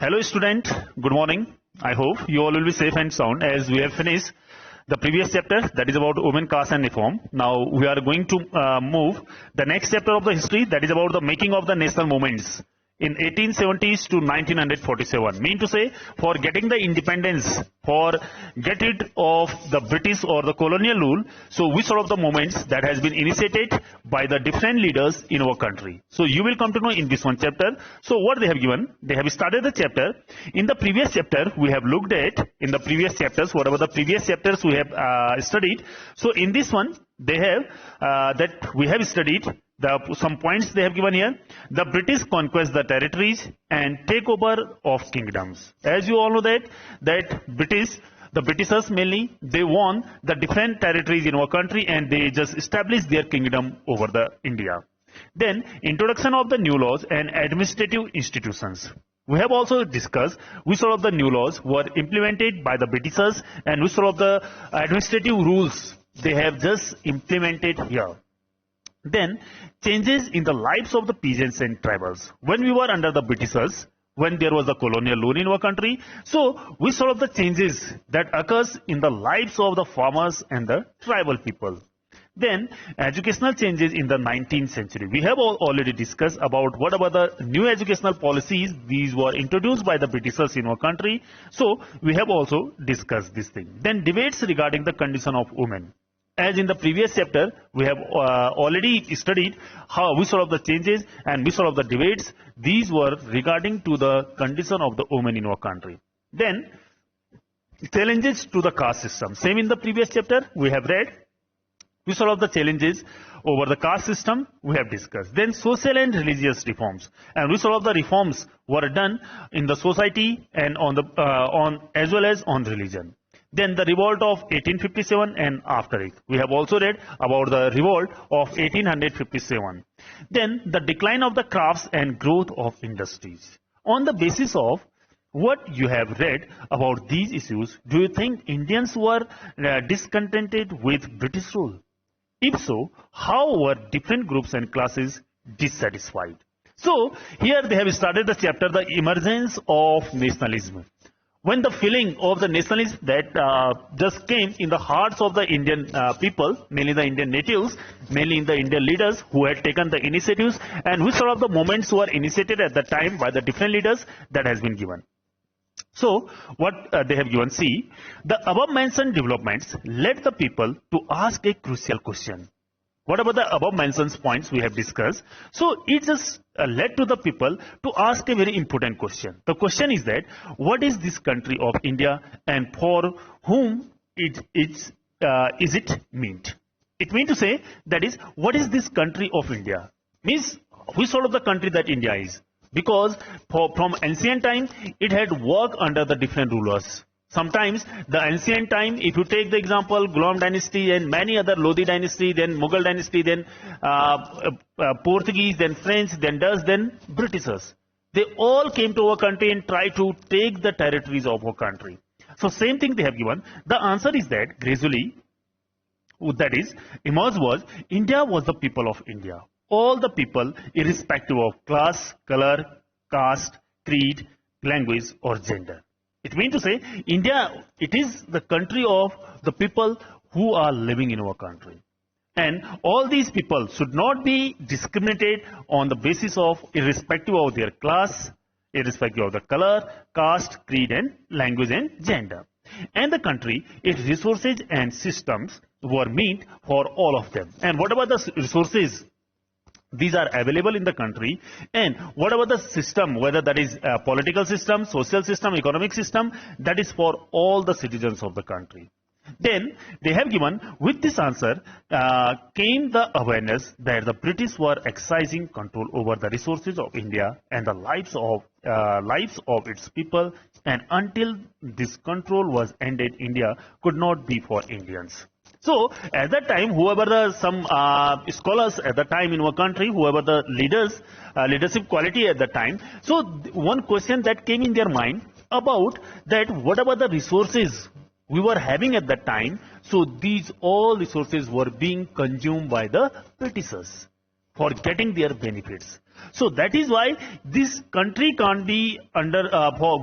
Hello student, good morning. I hope you all will be safe and sound as we have finished the previous chapter, that is about women, caste and reform. Now we are going to move the next chapter of the history, that is about the making of the national movements in 1870s to 1947. Mean to say, for getting the independence, for get rid of the British or the colonial rule, so which sort of the movements that has been initiated by the different leaders in our country. So you will come to know in this one chapter. So what they have given, they have started the chapter. In the previous chapter, we have looked at, in the previous chapters, whatever the previous chapters we have studied. So in this one, they have, that we have studied some points they have given here. The British conquest the territories and takeover of kingdoms. As you all know that the Britishers mainly, they won the different territories in our country and they just established their kingdom over the India. Then introduction of the new laws and administrative institutions. We have also discussed which sort of the new laws were implemented by the Britishers and which sort of the administrative rules they have just implemented here. Then changes in the lives of the peasants and tribals. When we were under the Britishers, when there was a colonial rule in our country, so which sort of the changes that occurs in the lives of the farmers and the tribal people. Then educational changes in the 19th century. We have already discussed about what about the new educational policies. These were introduced by the Britishers in our country. So we have also discussed this thing. Then debates regarding the condition of women. As in the previous chapter, we have already studied which sort of the changes and which sort of the debates. These were regarding to the condition of the women in our country. Then challenges to the caste system. Same in the previous chapter, we have read which sort of the challenges over the caste system we have discussed. Then social and religious reforms, and which sort of the reforms were done in the society and on the as well as on religion. Then the revolt of 1857 and after it. We have also read about the revolt of 1857. Then the decline of the crafts and growth of industries. On the basis of what you have read about these issues, do you think Indians were discontented with British rule? If so, how were different groups and classes dissatisfied? So here they have started the chapter, the emergence of nationalism. When the feeling of the nationalism that just came in the hearts of the Indian people, mainly the Indian natives, mainly in the Indian leaders who had taken the initiatives, and which sort of the movements were initiated at the time by the different leaders, that has been given. So what they have given, see, the above mentioned developments led the people to ask a crucial question. What about the above mentioned points we have discussed? So it just led to the people to ask a very important question. The question is that, what is this country of India and for whom is it meant? It means to say, that is, what is this country of India? Means, which sort of the country that India is? Because from ancient time, it had worked under the different rulers. Sometimes the ancient time, if you take the example, Ghulam dynasty and many other Lodi dynasty, then Mughal dynasty, then Portuguese, then French, then Dutch, then Britishers. They all came to our country and tried to take the territories of our country. So same thing they have given. The answer is that gradually, that is, emerged was, India was the people of India. All the people, irrespective of class, color, caste, creed, language or gender. It means to say, India, it is the country of the people who are living in our country. And all these people should not be discriminated on the basis of irrespective of their class, irrespective of the color, caste, creed and language and gender. And the country, its resources and systems were meant for all of them. And what about the resources? These are available in the country, and whatever the system, whether that is a political system, social system, economic system, that is for all the citizens of the country. Then they have given, with this answer came the awareness that the British were exercising control over the resources of India and the lives of its people, and until this control was ended, India could not be for Indians. So at that time, whoever some scholars at the time in our country, whoever the leaders, leadership quality at the time, so one question that came in their mind about that, whatever the resources we were having at that time, so these all resources were being consumed by the Britishers. for getting their benefits. So that is why this country can't be under,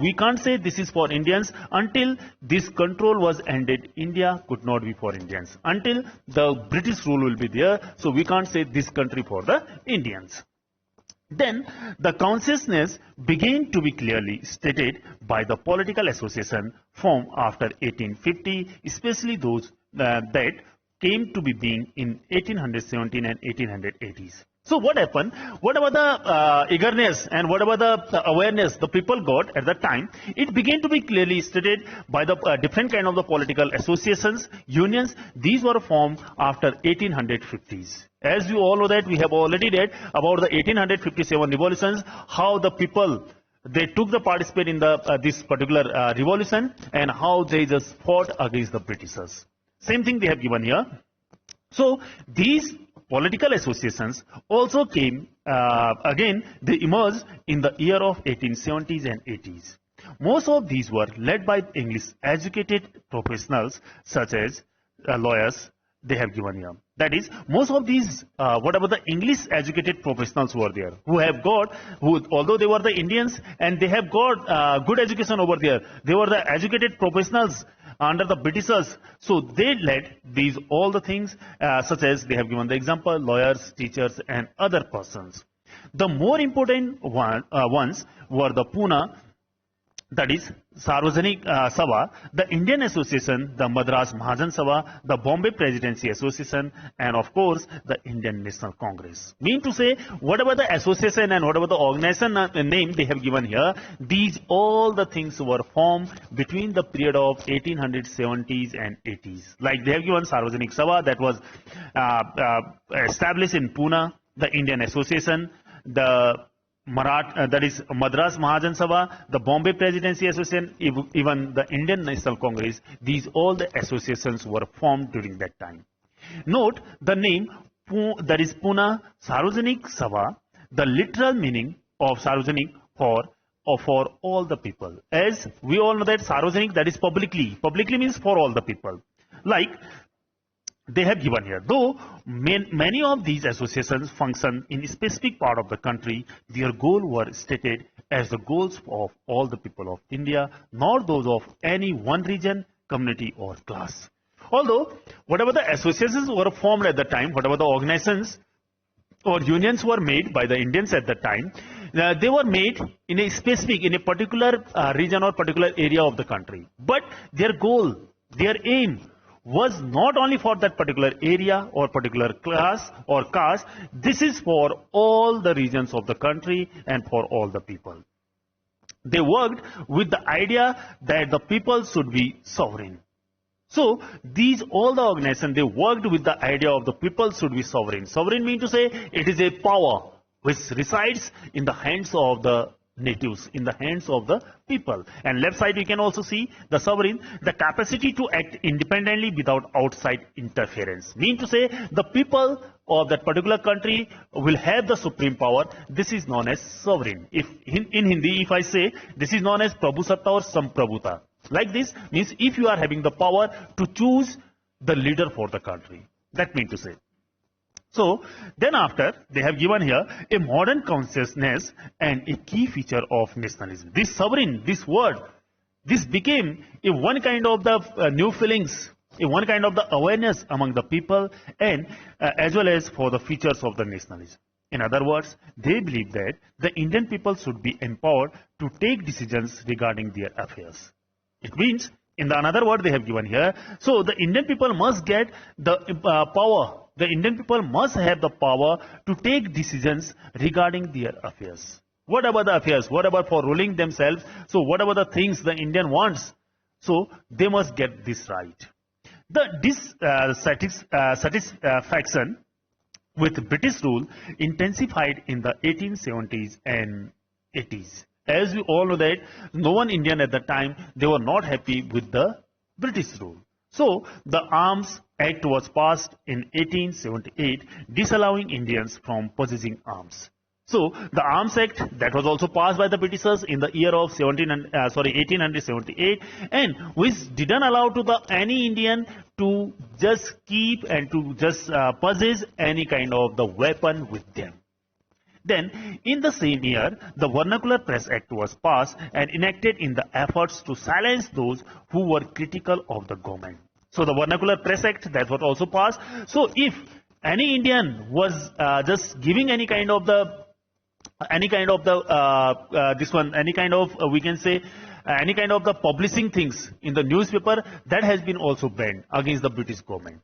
we can't say this is for Indians until this control was ended. India could not be for Indians until the British rule will be there. So we can't say this country for the Indians. Then the consciousness began to be clearly stated by the political association formed after 1850, especially those that came to be being in 1817 and 1880s. So what happened? Whatever the eagerness and whatever the awareness the people got at that time, it began to be clearly stated by the different kind of the political associations, unions. These were formed after 1850s. As you all know that we have already read about the 1857 revolutions, how the people they took the participate in the this particular revolution and how they just fought against the Britishers. Same thing they have given here. So these political associations also came again, they emerged in the year of 1870s and 80s. Most of these were led by English educated professionals such as lawyers they have given here. That is, most of these whatever the English educated professionals were there who have got, although they were the Indians and they have got good education over there, they were the educated professionals under the Britishers. So they led these all the things such as they have given the example, lawyers, teachers and other persons. The more important ones were the Pune, that is Sarvajanik Sabha, the Indian Association, the Madras Mahajan Sabha, the Bombay Presidency Association, and of course the Indian National Congress. Mean to say, whatever the association and whatever the organization name they have given here, these all the things were formed between the period of 1870s and 80s. Like they have given Sarvajanik Sabha, that was established in Pune, the Indian Association, the that is Madras Mahajan Sabha, the Bombay Presidency Association, even the Indian National Congress. These all the associations were formed during that time. Note the name, that is Pune Sarvajanik Sabha, the literal meaning of Sarvajanik for all the people. As we all know that Sarvajanik, that is publicly means for all the people. Like they have given here. Though many of these associations function in a specific part of the country, their goal were stated as the goals of all the people of India, not those of any one region, community or class. Although whatever the associations were formed at the time, whatever the organizations or unions were made by the Indians at that time, they were made in a specific, in a particular region or particular area of the country. But their goal, their aim was not only for that particular area or particular class or caste. This is for all the regions of the country and for all the people. They worked with the idea that the people should be sovereign. So these all the organizations, they worked with the idea of the people should be sovereign. Sovereign means to say it is a power which resides in the hands of the natives, in the hands of the people. And left side you can also see the sovereign, the capacity to act independently without outside interference. Mean to say the people of that particular country will have the supreme power. This is known as sovereign. If in Hindi, if I say this is known as Prabhusatta or Samprabhuta. Like this means if you are having the power to choose the leader for the country. That means to say. So then after they have given here a modern consciousness and a key feature of nationalism. This sovereign, this word, this became a one kind of the new feelings, a one kind of the awareness among the people and as well as for the features of the nationalism. In other words, they believe that the Indian people should be empowered to take decisions regarding their affairs. It means, in the another word they have given here, so the Indian people must get the power. The Indian people must have the power to take decisions regarding their affairs. Whatever the affairs, whatever for ruling themselves, so whatever the things the Indian wants, so they must get this right. The dissatisfaction with British rule intensified in the 1870s and 80s. As we all know that no one Indian at the time, they were not happy with the British rule. So the Arms Act was passed in 1878, disallowing Indians from possessing arms. So the Arms Act that was also passed by the Britishers in the year of 1878, and which didn't allow to the any Indian to just keep and to just possess any kind of the weapon with them. Then, in the same year, the Vernacular Press Act was passed and enacted in the efforts to silence those who were critical of the government. So, the Vernacular Press Act that was also passed. So, if any Indian was just giving any kind of the we can say any kind of the publishing things in the newspaper, that has been also banned against the British government.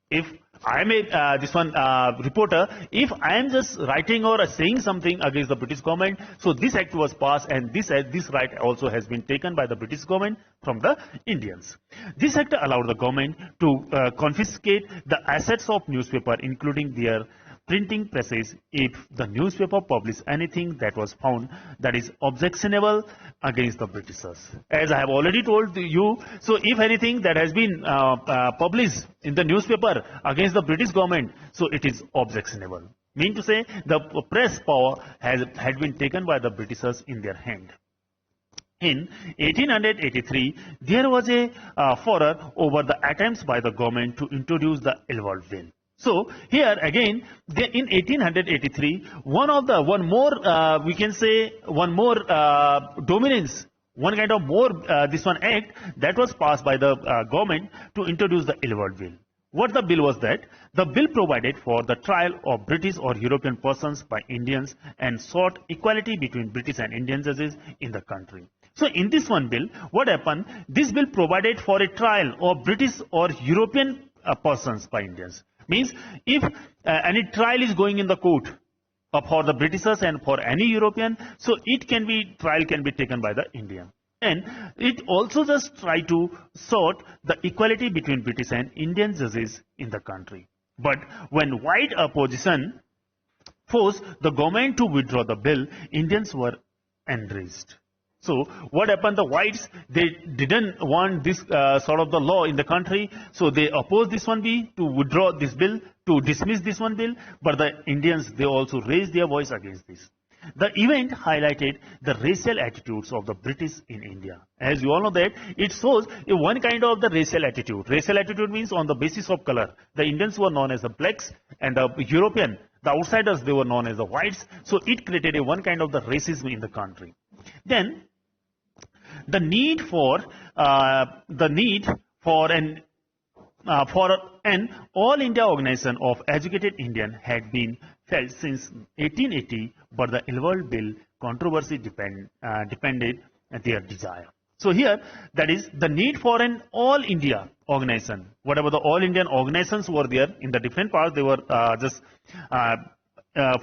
If I am a reporter, if I am just writing or saying something against the British government, so this act was passed, and this right also has been taken by the British government from the Indians. This act allowed the government to confiscate the assets of newspaper, including their printing presses, if the newspaper published anything that was found that is objectionable against the Britishers. As I have already told you, so if anything that has been published in the newspaper against the British government, so it is objectionable. Mean to say, the press power had been taken by the Britishers in their hand. In 1883, there was a furor over the attempts by the government to introduce the Elwald Bill. So here again, in 1883, one more dominance, one kind of more act that was passed by the government to introduce the Elwald Bill. What the bill was that? The bill provided for the trial of British or European persons by Indians and sought equality between British and Indian judges in the country. So in this one bill, what happened? This bill provided for a trial of British or European persons by Indians. Means if any trial is going in the court for the Britishers and for any European, so trial can be taken by the Indian. And it also just try to sort the equality between British and Indian judges in the country. But when white opposition forced the government to withdraw the bill, Indians were enraged. So what happened? The whites, they didn't want this sort of the law in the country, so they opposed this one bill to withdraw this bill, to dismiss this one bill. But the Indians, they also raised their voice against this. The event highlighted the racial attitudes of the British in India. As you all know that, it shows one kind of the racial attitude. Racial attitude means on the basis of color. The Indians were known as the blacks, and the European, the outsiders, they were known as the whites. So it created one kind of the racism in the country. Then the need for an all India organization of educated Indian had been felt since 1880, but the Elwald Bill controversy depended their desire. So here, that is the need for an all India organization. Whatever the all Indian organizations were there in the different parts, they were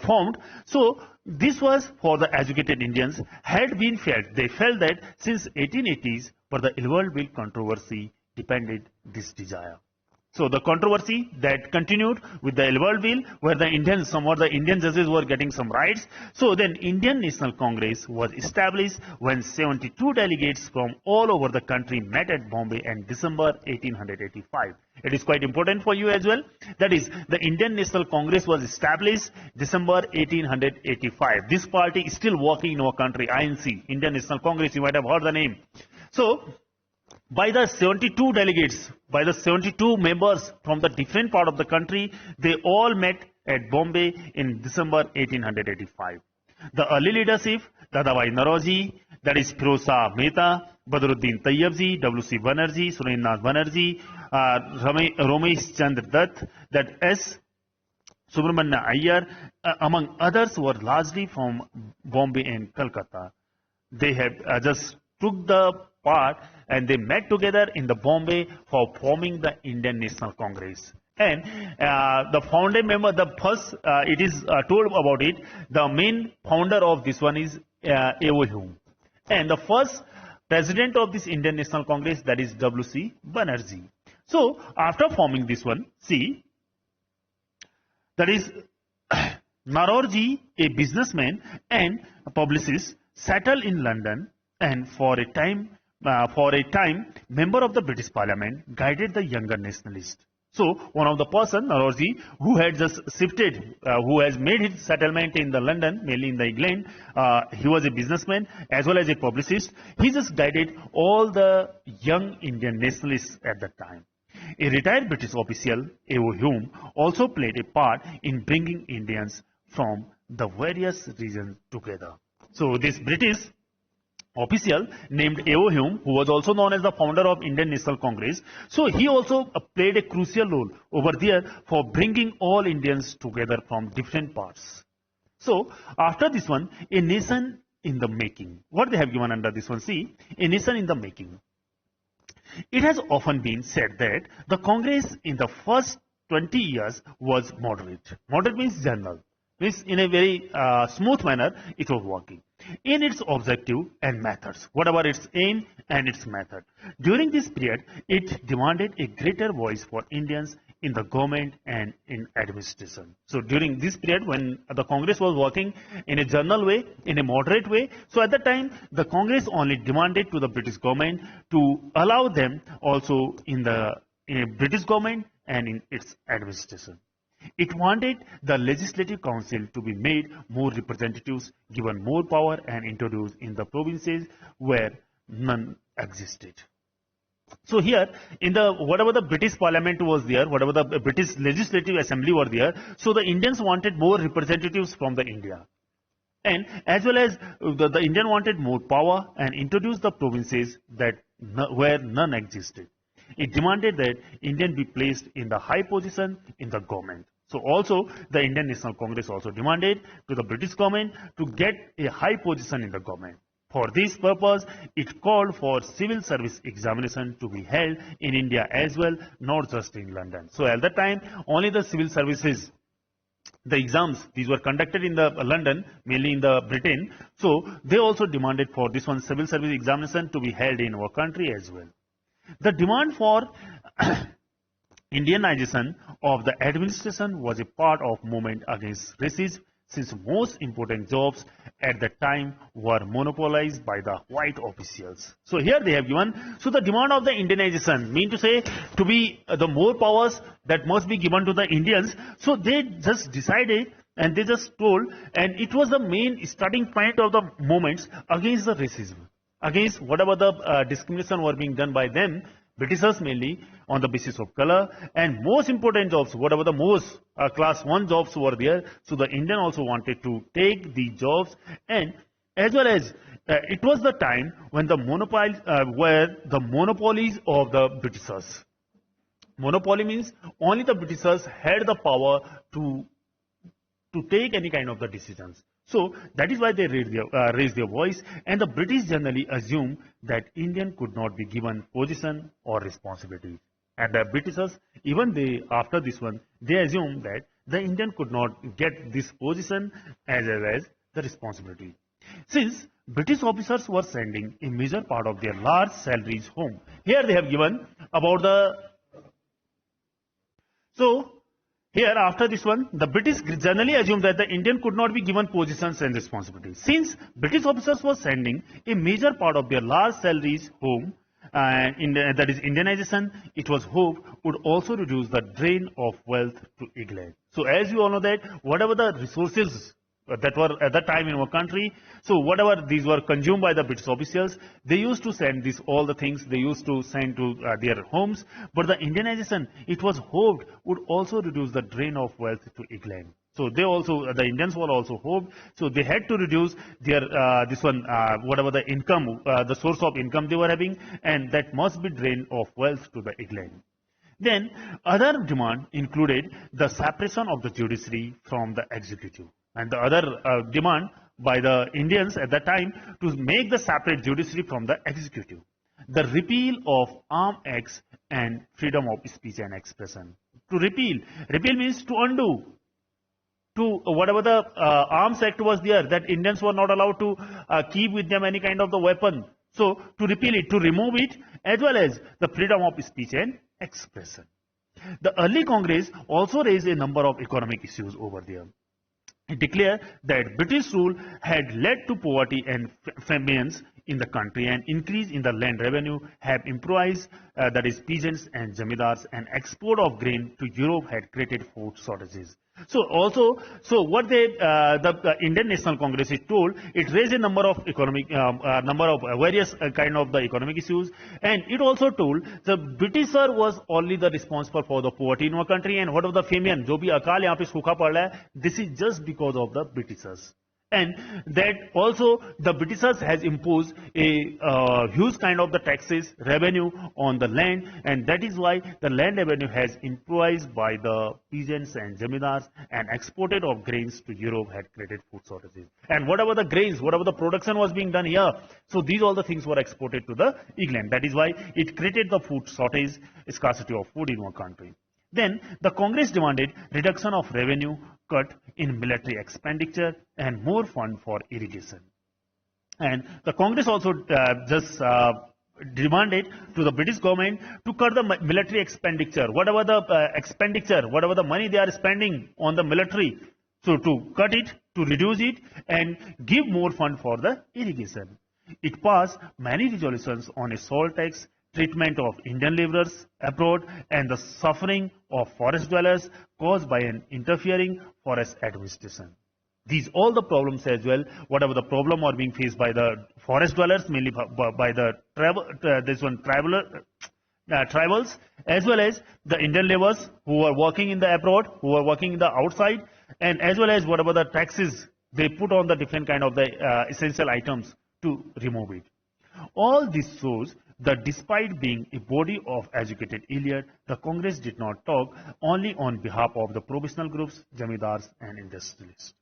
formed. So this was for the educated Indians had been felt. They felt that since 1880s, but the Elwald Bill controversy depended this desire. So the controversy that continued with the Elwald Bill, where the Indians, some of the Indian judges were getting some rights. So then Indian National Congress was established when 72 delegates from all over the country met at Bombay in December 1885. It is quite important for you as well. That is, the Indian National Congress was established December 1885. This party is still working in our country, INC, Indian National Congress. You might have heard the name. So by the 72 delegates, by the 72 members from the different part of the country, they all met at Bombay in December 1885. The early leadership, Dadabhai Naroji, that is Firoz Mehta, Badruddin Tayyabji, W.C. Banerjee, Surendranath Banerjee, Ramesh Chandra Dutt, that S. Subramanya Iyer, among others, were largely from Bombay and Calcutta. They have just took the part and they met together in the Bombay for forming the Indian National Congress. And the founding member, the first, it is told about it, the main founder of this one is A.O. Hume. And the first president of this Indian National Congress, that is W.C. Banerjee. So after forming this one, see, that is Naroji, a businessman and a publicist, settled in London, and for a time, member of the British Parliament, guided the younger nationalists. So one of the person, Naroji, who had just shifted, who has made his settlement in the London, mainly in the England, he was a businessman as well as a publicist. He just guided all the young Indian nationalists at that time. A retired British official, A.O. Hume, also played a part in bringing Indians from the various regions together. So this British official named A.O. Hume, who was also known as the founder of Indian National Congress, so he also played a crucial role over there for bringing all Indians together from different parts. So after this one, a nation in the making. What they have given under this one? See, a nation in the making. It has often been said that the Congress in the first 20 years was moderate. Moderate means general. Means in a very smooth manner it was working in its objective and methods, whatever its aim and its method. During this period, it demanded a greater voice for Indians in the government and in administration. So during this period, when the Congress was working in a general way, in a moderate way, so at that time the Congress only demanded to the British government to allow them also in a British government and in its administration. It wanted the Legislative Council to be made more representatives, given more power and introduced in the provinces where none existed. So here, in the whatever the British Parliament was there, whatever the British Legislative Assembly were there, so the Indians wanted more representatives from the India. And as well as the Indian wanted more power and introduced the provinces that where none existed. It demanded that Indian be placed in the high position in the government. So also the Indian National Congress also demanded to the British government to get a high position in the government. For this purpose, it called for civil service examination to be held in India as well, not just in London. So at that time, only the civil services, the exams, these were conducted in the London, mainly in the Britain. So they also demanded for this one civil service examination to be held in our country as well. The demand for Indianization of the administration was a part of movement against racism, since most important jobs at that time were monopolized by the white officials. So here they have given, so the demand of the Indianization, mean to say to be the more powers that must be given to the Indians. So they just decided and they just told, and it was the main starting point of the movements against the racism, against whatever the discrimination were being done by them, Britishers mainly, on the basis of color, and most important jobs, whatever the most class 1 jobs were there, so the Indian also wanted to take the jobs, and as well as it was the time when the monopolies were the monopolies of the Britishers. Monopoly means only the Britishers had the power to take any kind of the decisions. So that is why they raised their voice, and the British generally assumed that Indian could not be given position or responsibility. And the Britishers, even they, after this one, they assumed that the Indian could not get this position as well as the responsibility. Since British officers were sending a major part of their large salaries home. Here they have given about the, so here, after this one, the British generally assumed that the Indian could not be given positions and responsibilities. Since British officers were sending a major part of their large salaries home, that is Indianization, it was hoped would also reduce the drain of wealth to England. So as you all know that whatever the resources that were at that time in our country, so whatever these were consumed by the British officials, they used to send this, all the things they used to send to their homes, but the Indianization, it was hoped would also reduce the drain of wealth to England. So they also, the Indians were also hoped, so they had to reduce their whatever the income, the source of income they were having, and that must be drain of wealth to the England. Then other demand included the separation of the judiciary from the executive. And the other demand by the Indians at that time to make the separate judiciary from the executive. The repeal of Arms Acts and freedom of speech and expression. To repeal means to undo. To whatever the Arms Act was there, that Indians were not allowed to keep with them any kind of the weapon. So to repeal it, to remove it, as well as the freedom of speech and expression. The early Congress also raised a number of economic issues over there. It declared that British rule had led to poverty and famines in the country and increase in the land revenue have improvised, that is peasants and zamindars, and export of grain to Europe had created food shortages. So also, what the Indian National Congress is told, it raised a number of economic, various kind of the economic issues, and it also told the Britisher was only the responsible for the poverty in our country, and what of the famine, जो भी अकाल यहाँ पे सूखा पड़ रहा है, this is just because of the Britishers. And that also the Britishers has imposed a huge kind of the taxes, revenue on the land, and that is why the land revenue has improvised by the peasants and zamindars, and exported of grains to Europe had created food shortages. And whatever the grains, whatever the production was being done here, so these all the things were exported to the England. That is why it created the food shortage, scarcity of food in our country. Then the Congress demanded reduction of revenue, cut in military expenditure, and more fund for irrigation. And the Congress also demanded to the British government to cut the military expenditure, whatever the expenditure, whatever the money they are spending on the military, so to cut it, to reduce it, and give more fund for the irrigation. It passed many resolutions on a salt tax, treatment of Indian laborers abroad, and the suffering of forest dwellers caused by an interfering forest administration. These all the problems as well, whatever the problem are being faced by the forest dwellers, mainly by the tribals, as well as the Indian laborers who are working in the abroad, who are working in the outside, and as well as whatever the taxes they put on the different kind of the essential items to remove it. All this shows that despite being a body of educated elite, the Congress did not talk only on behalf of the provincial groups, zamindars and industrialists.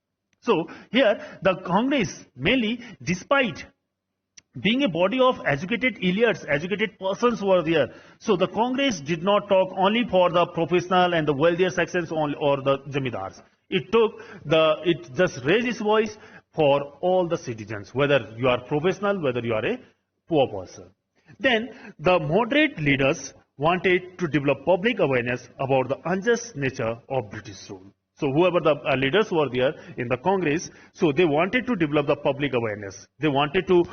So here the Congress mainly, despite being a body of educated elites, educated persons who are there, so the Congress did not talk only for the professional and the wealthier sections or the zamindars. It just raised its voice for all the citizens, whether you are professional, whether you are a poor person. Then the moderate leaders wanted to develop public awareness about the unjust nature of British rule. So whoever the leaders were there in the Congress, so they wanted to develop the public awareness. They wanted to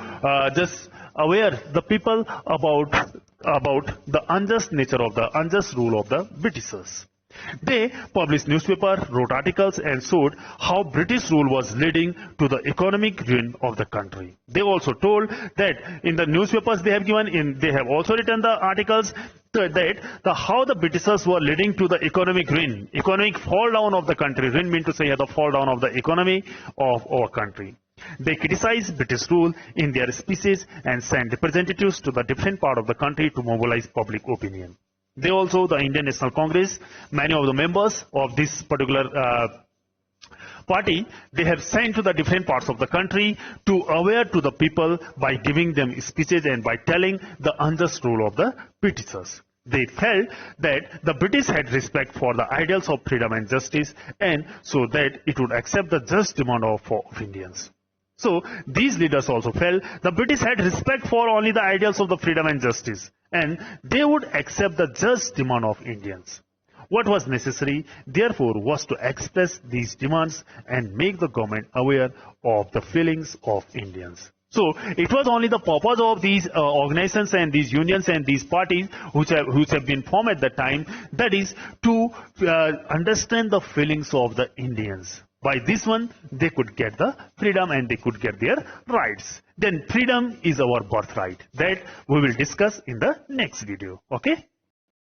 just aware the people about the unjust nature of the unjust rule of the Britishers. They published newspaper, wrote articles, and showed how British rule was leading to the economic ruin of the country. They also told that in the newspapers they have given, they have also written the articles that how the Britishers were leading to the economic ruin, economic fall down of the country. Ruin means to say the fall down of the economy of our country. They criticized British rule in their speeches and sent representatives to the different part of the country to mobilize public opinion. They also, the Indian National Congress, many of the members of this particular party, they have sent to the different parts of the country to aware to the people by giving them speeches and by telling the unjust rule of the Britishers. They felt that the British had respect for the ideals of freedom and justice, and so that it would accept the just demand of Indians. So these leaders also felt the British had respect for only the ideals of the freedom and justice, and they would accept the just demand of Indians. What was necessary, therefore, was to express these demands and make the government aware of the feelings of Indians. So it was only the purpose of these organizations and these unions and these parties which have been formed at that time, that is to understand the feelings of the Indians. By this one, they could get the freedom and they could get their rights. Then freedom is our birthright. That we will discuss in the next video. Okay?